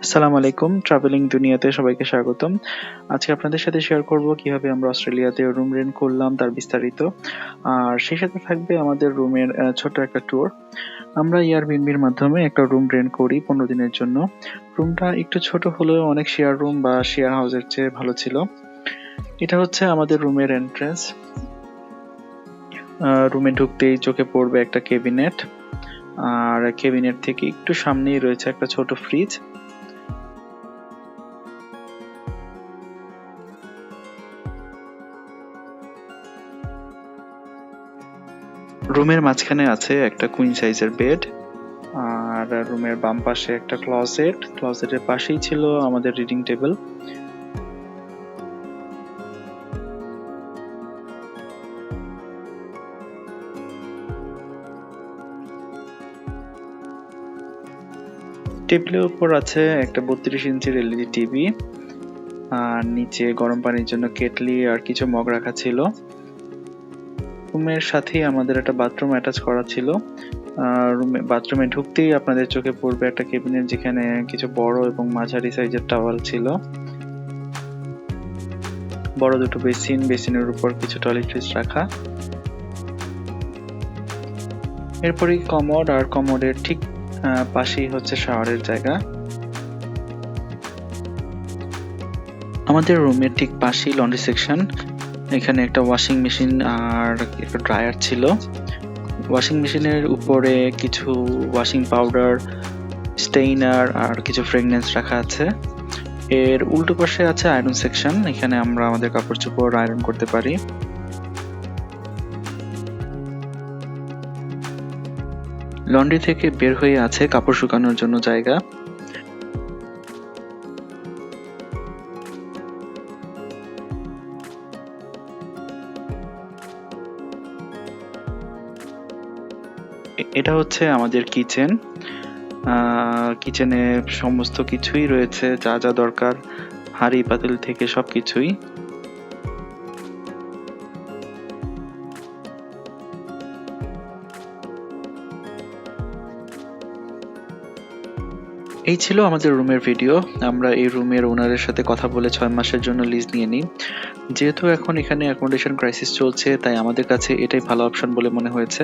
আসসালামু আলাইকুম। ট্রাভেলিং দুনিয়াতে সবাইকে স্বাগতম। আজকে আপনাদের সাথে শেয়ার করব কিভাবে আমরা অস্ট্রেলিয়াতে রুম রেন্ট করলাম তার বিস্তারিত। আর সেই সাথে থাকবে আমাদের রুমের ছোট্ট একটা ট্যুর। আমরা এয়ারবিএনবির মাধ্যমে একটা রুম রেন্ট করি 15 দিনের জন্য। রুমটা একটু ছোট হলেও অনেক শেয়ার রুম বা শেয়ার হাউসের চেয়ে ভালো ছিল। এটা হচ্ছে আমাদের রুমের এন্ট্রান্স। রুমে ঢুকতেই চোখে পড়বে একটা ক্যাবিনেট, আর ক্যাবিনেট থেকে একটু সামনেই রয়েছে একটা ছোট ফ্রিজ। রুমের মাঝখানে আছে একটা কুইন সাইজের বেড, আর রুমের বাম পাশে একটা ক্লোজেটের পাশেই ছিল আমাদের রিডিং টেবিল। টেবিলের উপর আছে একটা 32 ইঞ্চির এলইডি টিভি, আর নিচে গরম পানির জন্য কেটলি আর কিছু মগ রাখা ছিল। রুমের সাথেই আমাদের একটা বাথরুম অ্যাটাচ করা ছিল। বাথরুমে ঢুকতেই আপনাদের চোখে পড়বে একটা কেবিনেট, যেখানে কিছু বড় এবং মাঝারি সাইজের টাওয়াল ছিল। বড় দুটো বেসিনের উপর কিছু টয়লেট্রিজ রাখা। এরপরই কমোড, আর কমোডের ঠিক পাশেই হচ্ছে শাওয়ারের জায়গা। আমাদের রুমের ঠিক পাশেই লন্ড্রি সেকশন। এখানে একটা ওয়াশিং মেশিন আর একটা ড্রায়ার ছিল। ওয়াশিং মেশিনের উপরে কিছু ওয়াশিং পাউডার, স্টেইনার আর কিছু ফ্রেগনেন্স রাখা আছে। এর উল্টো পাশে আছে আয়রন সেকশন, এখানে আমরা আমাদের কাপড় চোপড় আয়রন করতে পারি। লন্ড্রি থেকে বের হয়ে আছে কাপড় শুকানোর জন্য জায়গা। এটা হচ্ছে আমাদের কিচেন। কিচেনে সমস্ত কিছুই রয়েছে, যা যা দরকার, হাঁড়ি পাতিল থেকে সবকিছুই। এই ছিল আমাদের রুমের ভিডিও। আমরা এই রুমের ওনারের সাথে কথা বলে 6 মাসের জন্য লিজ নিয়ে নিই। যেহেতু এখন এখানে অ্যাকোমোডেশন ক্রাইসিস চলছে, তাই আমাদের কাছে এটাই ভালো অপশন বলে মনে হয়েছে।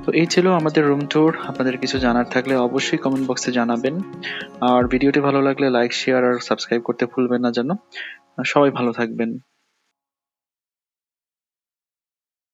তো এই ছিল আমাদের রুম ট্যুর। আপনাদের কিছু জানার থাকলে অবশ্যই কমেন্ট বক্সে জানাবেন। আর ভিডিওটি ভালো লাগলে লাইক, শেয়ার আর সাবস্ক্রাইব করতে ভুলবেন না যেন। সবাই ভালো থাকবেন।